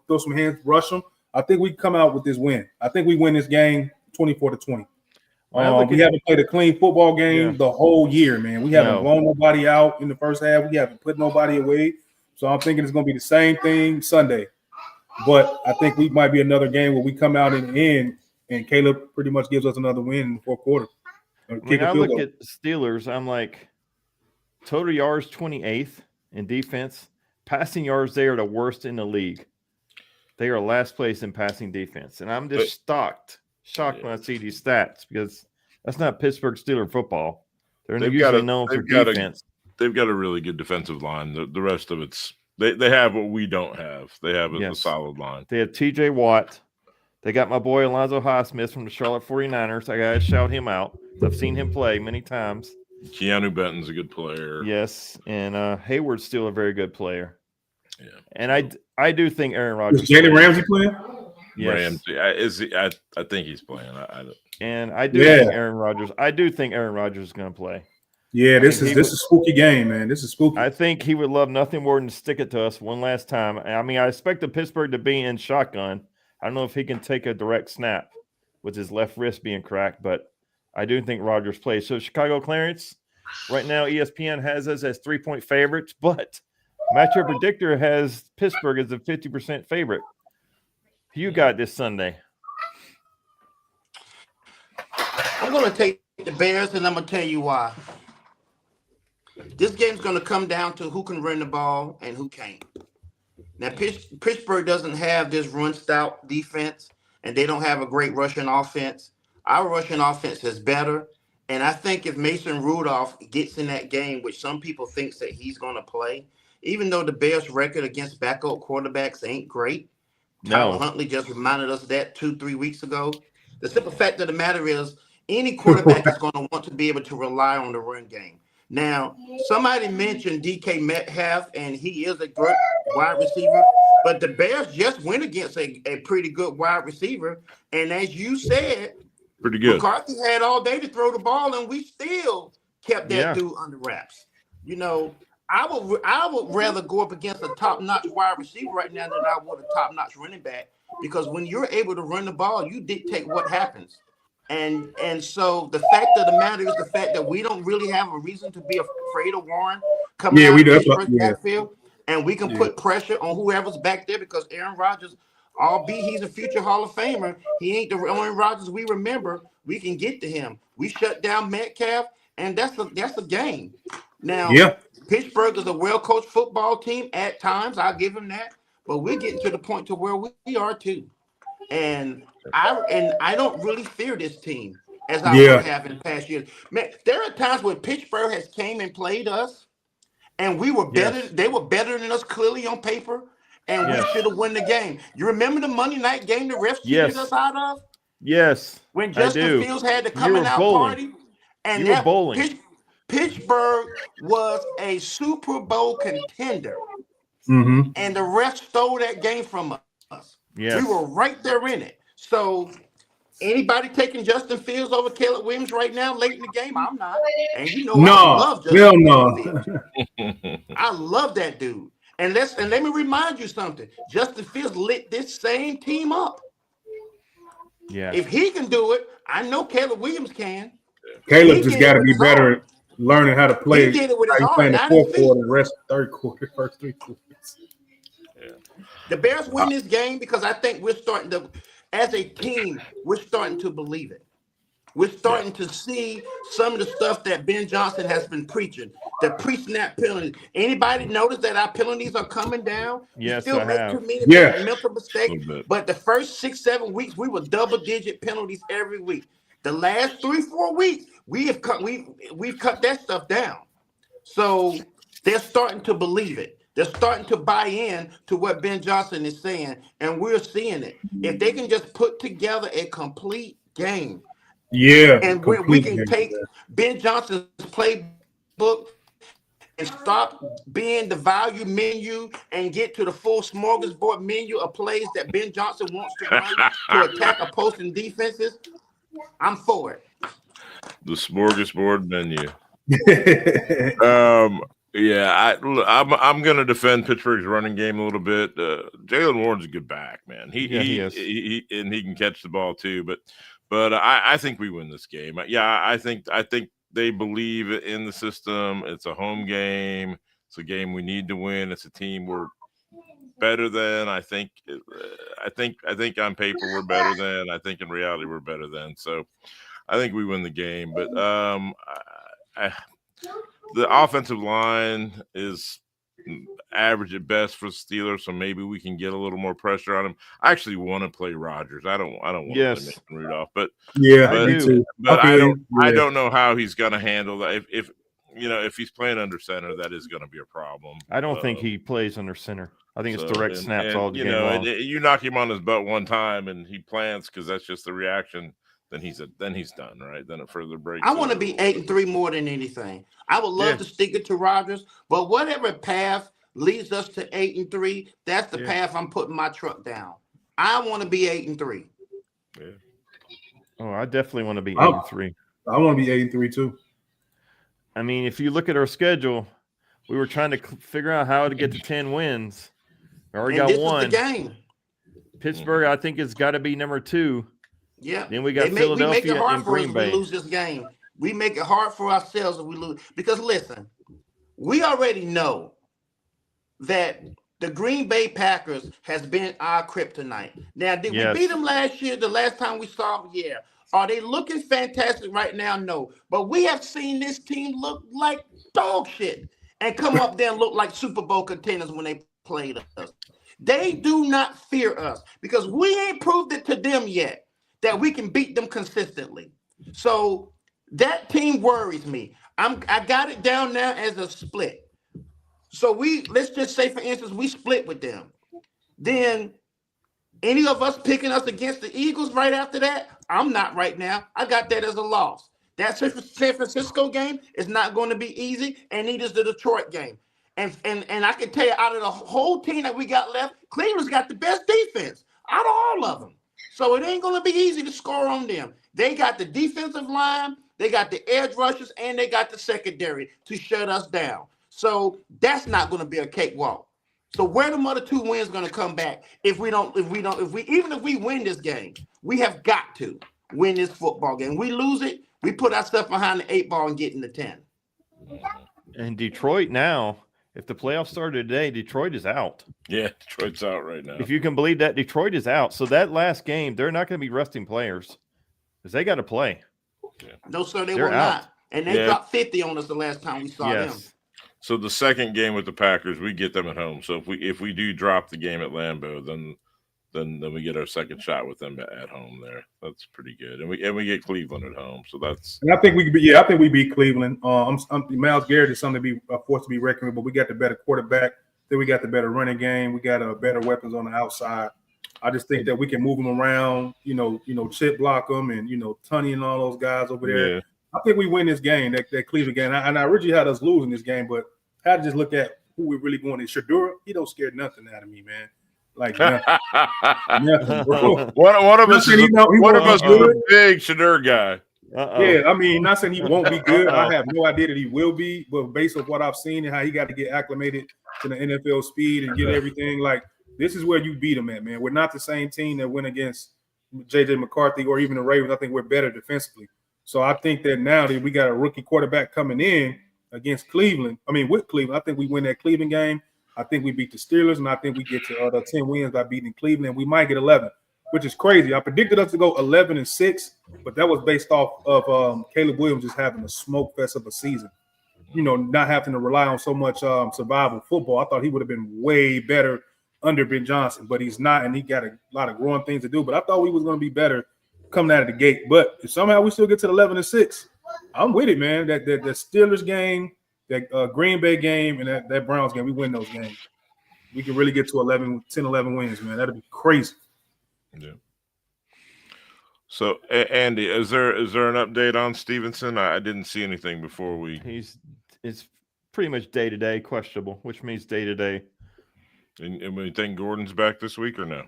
throw some hands, rush him. I think we come out with this win. I think we win this game 24-20. We haven't played a clean football game the whole year, man. We haven't blown nobody out in the first half. We haven't put nobody away. So I'm thinking it's going to be the same thing Sunday. But I think we might be another game where we come out in the end and Caleb pretty much gives us another win in the fourth quarter.
When I look at Steelers, I'm like, total yards 28th in defense. Passing yards, they are the worst in the league. They are last place in passing defense. And I'm just shocked when I see these stats because that's not Pittsburgh Steelers football. They're usually known for defense.
They've got a really good defensive line. The rest of it's They have what we don't have. They have a
Yes.
solid line.
They have T.J. Watt. They got my boy Alonzo Highsmith from the Charlotte 49ers. I got to shout him out. I've seen him play many times.
Keanu Benton's a good player.
Yes, and Hayward's still a very good player.
Yeah.
And I do think Aaron Rodgers.
Is Jalen Ramsey playing?
Yes. Ramsey, I think he's playing.
And I do think Aaron Rodgers. I do think Aaron Rodgers is going to play.
Yeah, this is a spooky game, man. This is spooky.
I think he would love nothing more than to stick it to us one last time. I mean, I expected Pittsburgh to be in shotgun. I don't know if he can take a direct snap with his left wrist being cracked, but I do think Rodgers plays. So Chicago, Clarence, right now ESPN has us as 3-point favorites, but Matchup Predictor has Pittsburgh as a 50% favorite. Who you got this Sunday?
I'm going to take the Bears, and I'm going to tell you why. This game's going to come down to who can run the ball and who can't. Now, Pittsburgh doesn't have this run-stout defense, and they don't have a great rushing offense. Our rushing offense is better, and I think if Mason Rudolph gets in that game, which some people think that he's going to play, even though the Bears' record against backup quarterbacks ain't great, Tyler Huntley just reminded us of that 2-3 weeks ago. The simple fact of the matter is any quarterback is going to want to be able to rely on the run game. Now, somebody mentioned DK Metcalf, and he is a good wide receiver, but the Bears just went against a pretty good wide receiver, and as you said,
pretty good.
McCarthy had all day to throw the ball, and we still kept that dude under wraps. You know, I would rather go up against a top-notch wide receiver right now than I would a top-notch running back, because when you're able to run the ball, you dictate what happens. And so the fact of the matter is the fact that we don't really have a reason to be afraid of Warren coming out of the backfield, and we can put pressure on whoever's back there, because Aaron Rodgers, albeit he's a future Hall of Famer, he ain't the Aaron Rodgers we remember. We can get to him. We shut down Metcalf, and that's a game. Now, Pittsburgh is a well-coached football team at times. I'll give him that, but we're getting to the point to where we are too. And I don't really fear this team as I would have in past years. Man, there are times when Pittsburgh has came and played us, and we were better. They were better than us clearly on paper, and we should have won the game. You remember the Monday night game the refs cheated us out of?
Yes.
When Justin Fields had the coming out party, and
you were bowling.
Pittsburgh was a Super Bowl contender,
and
the refs stole that game from us.
Yes.
We were right there in it. So anybody taking Justin Fields over Caleb Williams right now late in the game? I'm not. And you know I love Justin Fields. I love that dude. And let me remind you something. Justin Fields lit this same team up.
Yeah.
If he can do it, I know Caleb Williams can.
Caleb just got to be better at learning how to play.
He did it with his heart,
playing the fourth quarter, the rest of the third quarter, first 3 quarters.
The Bears win this game because I think we're starting to, as a team, we're starting to believe it. We're starting to see some of the stuff that Ben Johnson has been preaching. The pre-snap penalty. Anybody notice that our penalties are coming down?
Yes,
still
I
make
have.
too many mental mistakes. But the first 6-7 weeks, we were double-digit penalties every week. The last 3-4 weeks, we've cut that stuff down. So they're starting to believe it. They're starting to buy in to what Ben Johnson is saying, and we're seeing it. If they can just put together a complete game, and we can take Ben Johnson's playbook and stop being the value menu and get to the full smorgasbord menu of plays that Ben Johnson wants to run to attack opposing defenses, I'm for it.
The smorgasbord menu. I'm going to defend Pittsburgh's running game a little bit. Jalen Warren's a good back, man. He is. And he can catch the ball too. But I think we win this game. I think they believe in the system. It's a home game. It's a game we need to win. It's a team we're better than. I think on paper we're better than. I think in reality we're better than. So I think we win the game. But the offensive line is average at best for the Steelers, so maybe we can get a little more pressure on him. I actually want to play Rodgers. I don't want to play Mason Rudolph, but
I do.
But I don't know how he's going to handle that. if he's playing under center, that is going to be a problem.
I don't think he plays under center. I think it's direct snaps all the game long.
You knock him on his butt one time and he plants because that's just the reaction. Then he's done, right? Then it further breaks.
I want to be 8-3 more than anything. I would love to stick it to Rodgers, but whatever path leads us to 8-3, that's the path I'm putting my truck down. I want to be 8-3.
Yeah.
Oh, I definitely want to be 8-3.
I want to be 8-3 too.
I mean, if you look at our schedule, we were trying to figure out how to get to 10 wins. We already got one.
Is the game.
Pittsburgh, I think, has got to be number 2.
Yeah.
Then we got Philadelphia
we make it hard
and
for
Green
us
Bay.
if we lose this game. We make it hard for ourselves if we lose. Because listen, we already know that the Green Bay Packers has been our kryptonite. Now, did we beat them last year? The last time we saw them? Yeah. Are they looking fantastic right now? No. But we have seen this team look like dog shit and come up there and look like Super Bowl contenders when they played us. They do not fear us because we ain't proved it to them yet that we can beat them consistently. So that team worries me. I got it down now as a split. So let's just say, for instance, we split with them. Then any of us picking us against the Eagles right after that, I'm not right now. I got that as a loss. That San Francisco game is not going to be easy, and neither is the Detroit game. And I can tell you, out of the whole team that we got left, Cleveland's got the best defense out of all of them. So it ain't going to be easy to score on them. They got the defensive line, they got the edge rushers, and they got the secondary to shut us down. So that's not going to be a cakewalk. So where the other 2 wins going to come back if we win this game, we have got to win this football game. We lose it, we put ourselves behind the 8 ball and get in the 10.
And Detroit now, if the playoffs started today, Detroit is out.
Yeah, Detroit's out right now.
If you can believe that, Detroit is out. So that last game, they're not going to be resting players because they got to play.
Yeah. No, sir, they will not. And they dropped 50 on us the last time we saw them.
So the second game with the Packers, we get them at home. So if we do drop the game at Lambeau, then we get our second shot with them at home there. That's pretty good. And we get Cleveland at home. So that's.
And I think we beat Cleveland. Myles Garrett is something to be forced to be reckoned with, but we got the better quarterback. Then we got the better running game. We got better weapons on the outside. I just think that we can move them around. Chip block them, and Tunney and all those guys over there.
Yeah.
I think we win this game, that Cleveland game. And I originally had us losing this game, but I had to just look at who we're really going to. Shadura, he don't scare nothing out of me, man. Like nothing, bro.
One of us is a big Shadur guy.
Yeah, I mean, not saying he won't be good. I have no idea that he will be, but based on what I've seen and how he got to get acclimated to the NFL speed and get everything, like this is where you beat him at, man. We're not the same team that went against J.J. McCarthy or even the Ravens. I think we're better defensively. So I think that now that we got a rookie quarterback coming in against Cleveland, with Cleveland, I think we win that Cleveland game. I think we beat the Steelers, and I think we get to the 10 wins by beating Cleveland. We might get 11, which is crazy. I predicted us to go 11-6, but that was based off of Caleb Williams just having a smoke fest of a season. Not having to rely on so much survival football. I thought he would have been way better under Ben Johnson, but he's not, and he got a lot of growing things to do. But I thought we was going to be better coming out of the gate. But if somehow we still get to the 11-6, I'm with it, man. That Steelers game, that Green Bay game, and that Browns game, we win those games. We can really get to 10, 11 wins, man. That'd be crazy.
Yeah. So, Andy, is there an update on Stevenson? I didn't see anything before we.
It's pretty much day to day, questionable, which means day to day.
And we think Gordon's back this week or no?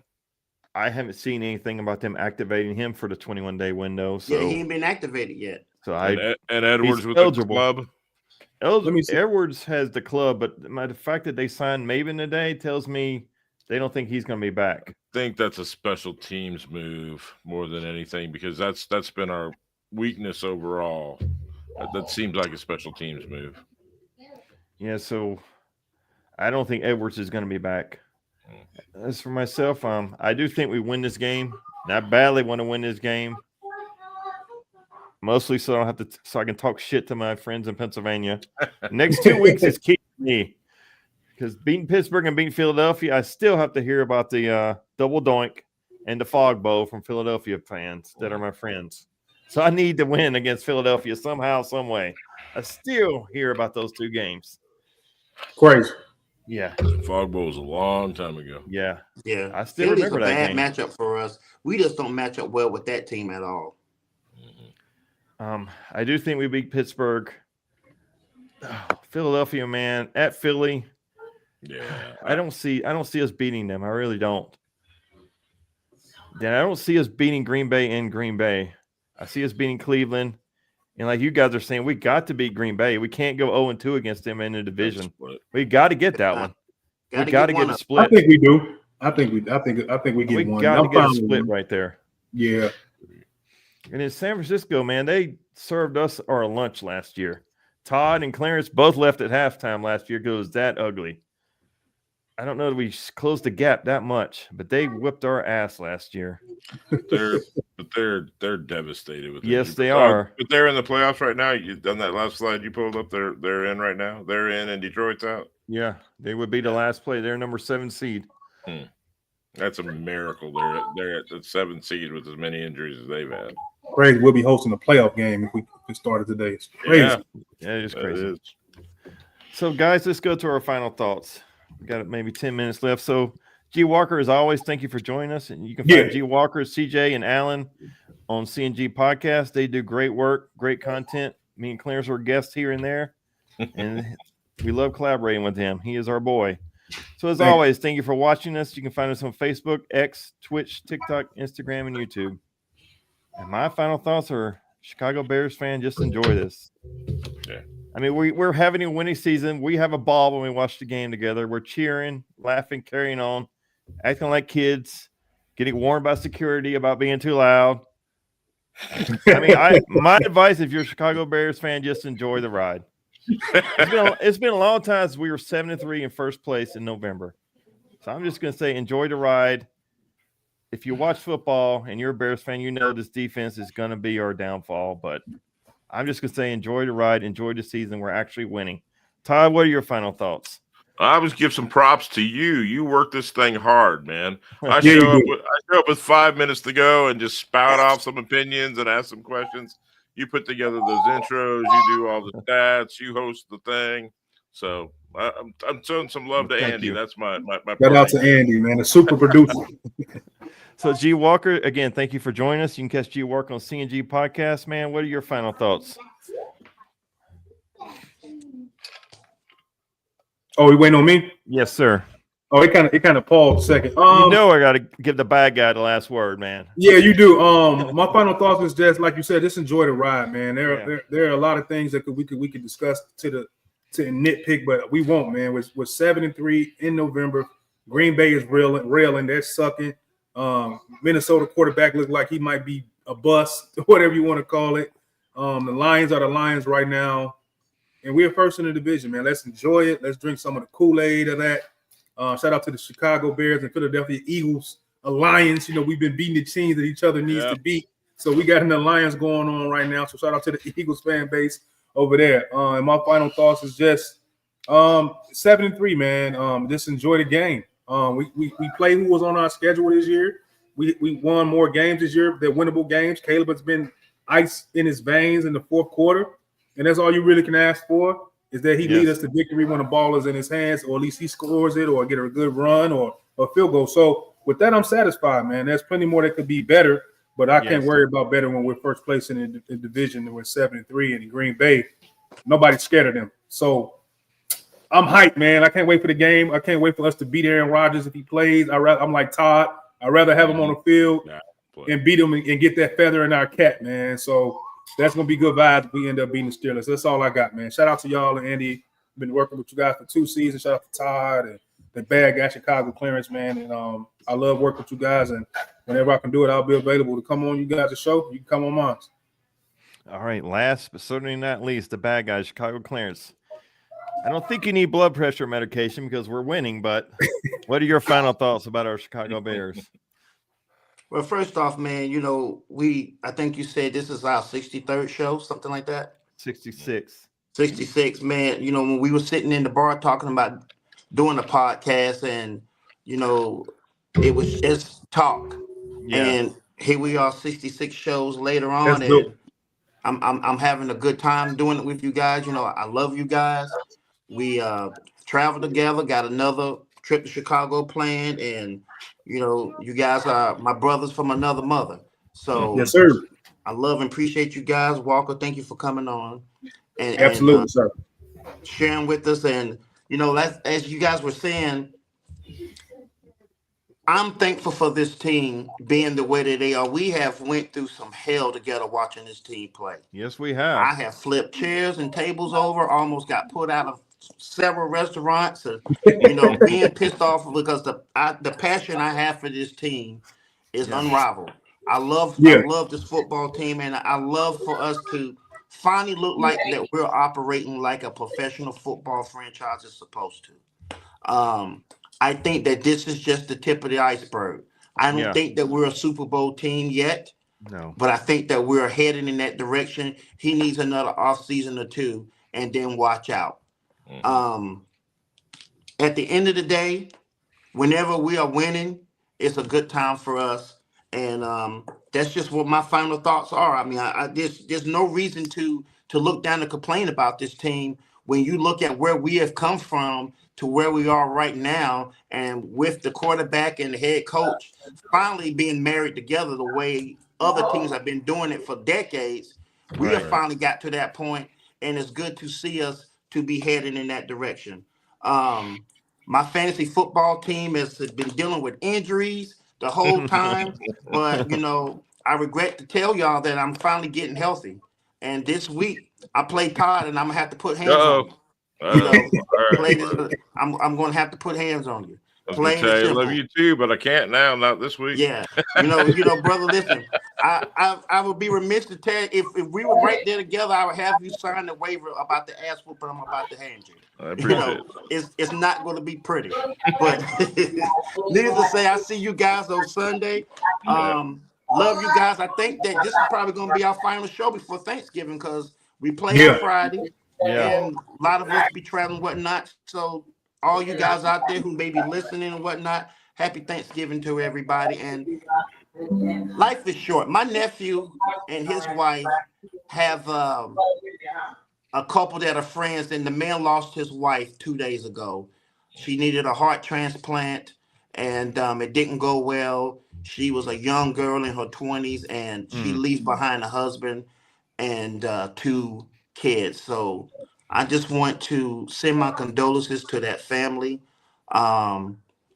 I haven't seen anything about them activating him for the 21-day window. So
he ain't been activated yet.
So and Edwards with eligible. The club.
Edwards has the club, but the fact that they signed Maven today tells me they don't think he's going to be back.
I think that's a special teams move more than anything because that's been our weakness overall. That seems like a special teams move.
Yeah, so I don't think Edwards is going to be back. As for myself, I do think we win this game. And I badly want to win this game. Mostly so I can talk shit to my friends in Pennsylvania. Next 2 weeks is key for me. Because beating Pittsburgh and beating Philadelphia, I still have to hear about the double doink and the fog bowl from Philadelphia fans that are my friends. So I need to win against Philadelphia somehow, some way. I still hear about those 2 games.
Crazy.
Yeah.
Fog Bowl was a long time ago.
Yeah.
Yeah.
I still
Philly's
remember
a
that
bad
game.
matchup for us. We just don't match up well with that team at all.
I do think we beat Pittsburgh. Philadelphia, man, at Philly.
Yeah.
I don't see us beating them. I really don't. Then I don't see us beating Green Bay in Green Bay. I see us beating Cleveland. And like you guys are saying, we got to beat Green Bay. We can't go 0-2 against them in the division. We got to get that one. We got to get a split.
I think we do. I think we get
We
one.
got to get a split right there.
Yeah.
And in San Francisco, man, they served us our lunch last year. Todd and Clarence both left at halftime last year because it was that ugly. I don't know that we closed the gap that much, but they whipped our ass last year.
They're devastated with it.
Yes, they are.
But they're in the playoffs right now. You done that last slide you pulled up. They're in right now. They're in, and Detroit's out.
Yeah, they would be the last play. They're number 7 seed.
That's a miracle. They're at the 7th seed with as many injuries as they've had.
Crazy. We'll be hosting a playoff game if we started today. It's crazy.
Yeah, it is crazy.
It is.
So, guys, let's go to our final thoughts. We got maybe 10 minutes left. So, G Walker, as always, thank you for joining us. And you can find G Walker, CJ, and Alan on CNG Podcast. They do great work, great content. Me and Clarence were guests here and there, and we love collaborating with him. He is our boy. So, as always, thank you for watching us. You can find us on Facebook, X, Twitch, TikTok, Instagram, and YouTube. And my final thoughts are, Chicago Bears fan, just enjoy this.
Yeah.
I mean, we're having a winning season. We have a ball when we watch the game together. We're cheering, laughing, carrying on, acting like kids, getting warned by security about being too loud. I mean, my advice, if you're a Chicago Bears fan, just enjoy the ride. It's been a long time since we were 7-3 in first place in November. So I'm just going to say enjoy the ride. If you watch football and you're a Bears fan, you know this defense is going to be our downfall. But I'm just going to say enjoy the ride, enjoy the season. We're actually winning. Todd, what are your final thoughts?
I always give some props to you. You work this thing hard, man. I show up with 5 minutes to go and just spout off some opinions and ask some questions. You put together those intros. You do all the stats. You host the thing. So I'm showing some love to Andy. That's my
shout out to Andy, man, a super producer.
So, G Walker, again, thank you for joining us. You can catch G Walker on CNG Podcast, man. What are your final thoughts?
Oh, you waiting on me?
Yes, sir.
Oh, it kind of paused a second.
You know I got to give the bad guy the last word, man.
Yeah, you do. My final thoughts is just like you said, just enjoy the ride, man. There are a lot of things that we could discuss to nitpick, but we won't, man. We're 7-3 in November. Green Bay is railing. They're sucking. Minnesota quarterback looks like he might be a bust, whatever you want to call it. The Lions are the Lions right now, and we're first in the division, man. Let's enjoy it. Let's drink some of the Kool-Aid of that. Shout out to the Chicago Bears and Philadelphia Eagles alliance. You know, we've been beating the teams that each other needs to beat, so we got an alliance going on right now. So shout out to the Eagles fan base over there. And my final thoughts is just 7-3, man. Just enjoy the game. We play who was on our schedule this year. We won more games this year. They're winnable games. Caleb has been ice in his veins in the fourth quarter, and that's all you really can ask for is that he lead us to victory when the ball is in his hands, or at least he scores it, or get a good run, or a field goal. So with that, I'm satisfied, man. There's plenty more that could be better, but I can't worry about better when we're first place in the division and we're 7-3 and in Green Bay. Nobody's scared of them. So I'm hyped, man. I can't wait for the game. I can't wait for us to beat Aaron Rodgers if he plays. I'm like Todd. I'd rather have him on the field and beat him and get that feather in our cap, man. So that's going to be good vibes if we end up beating the Steelers. That's all I got, man. Shout out to y'all and Andy. Been working with you guys for 2 seasons. Shout out to Todd and the bad guy, Chicago Clarence, man. And I love working with you guys. And whenever I can do it, I'll be available to come on you guys' show. You can come on mine.
All right. Last but certainly not least, the bad guy, Chicago Clarence. I don't think you need blood pressure medication because we're winning, but what are your final thoughts about our Chicago Bears?
Well, first off, man, you know, I think you said this is our 63rd show, something like that.
66.
66, man. You know, when we were sitting in the bar talking about doing a podcast and, you know, it was just talk. Yeah. And here we are 66 shows later on. I'm having a good time doing it with you guys. You know, I love you guys. We traveled together, got another trip to Chicago planned, and you know, you guys are my brothers from another mother. So
Yes, sir.
I love and appreciate you guys. Walker, thank you for coming on and
Absolutely, sir.
sharing with us. And you know, as you guys were saying, I'm thankful for this team being the way that they are. We have went through some hell together watching this team play.
Yes, we have.
I have flipped chairs and tables over, almost got put out of several restaurants. You know, being pissed off because the passion I have for this team is
Yeah.
unrivaled. I
Yeah.
love this football team, and I love for us to finally look like that we're operating like a professional football franchise is supposed to. I think that this is just the tip of the iceberg. I don't
Yeah.
think that we're a Super Bowl team yet,
No.
but I think that we're heading in that direction. He needs another off season or two, and then watch out. Um, at the end of the day, whenever we are winning, it's a good time for us. And that's just what my final thoughts are. I mean, there's no reason to look down and complain about this team when you look at where we have come from to where we are right now, and with the quarterback and the head coach finally being married together the way other teams have been doing it for decades, we have
Right.
finally got to that point, and it's good to see us to be heading in that direction. Um, my fantasy football team has been dealing with injuries the whole time, but you know, I regret to tell y'all that I'm finally getting healthy. And this week I play Todd, and I'm gonna have to put hands on you. You know,
All right.
plain as I'm gonna have to put hands on you.
I was gonna
Plain and
tell you I love
simple.
you too, but I can't now. Not this week.
Yeah, brother. Listen, I would be remiss to tell you, if we were right there together, I would have you sign the waiver about the ass whooping I'm about to hand you.
I
You
appreciate
know,
it.
it's not going to be pretty, but needless to say, I see you guys on Sunday.
Yeah.
Love you guys. I think that this is probably going to be our final show before Thanksgiving because we play on
Yeah.
Friday,
Yeah.
and a lot of us be traveling and whatnot. So all you guys out there who may be listening and whatnot, happy Thanksgiving to everybody. And life is short. My nephew and his wife have a couple that are friends, and the man lost his wife 2 days ago. She needed a heart transplant, and it didn't go well. She was a young girl in her 20s, and she leaves behind a husband and two kids. So I just want to send my condolences to that family.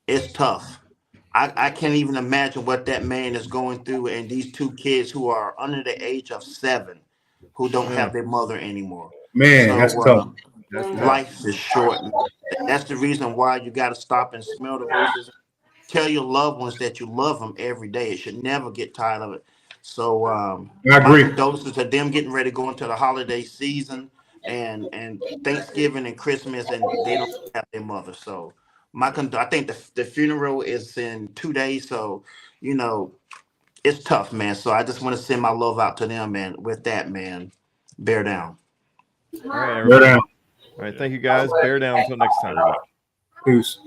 It's tough. I can't even imagine what that man is going through, and these two kids who are under the age of 7 who don't
Yeah.
have their mother anymore.
Man, that's
So
tough.
That's tough.
life is short. That's the reason why you got to stop and smell the roses. Tell your loved ones that you love them every day. It should never get tired of it. So
I
my
agree.
condolences to them getting ready to go into the holiday season and Thanksgiving and Christmas, and they don't have their mother. So I think the funeral is in 2 days. So you know it's tough, man. So I just want to send my love out to them, man. With that, man, bear down.
All right,
Bear
everybody.
down.
All right. Thank you guys. Bear down until next time.
Peace.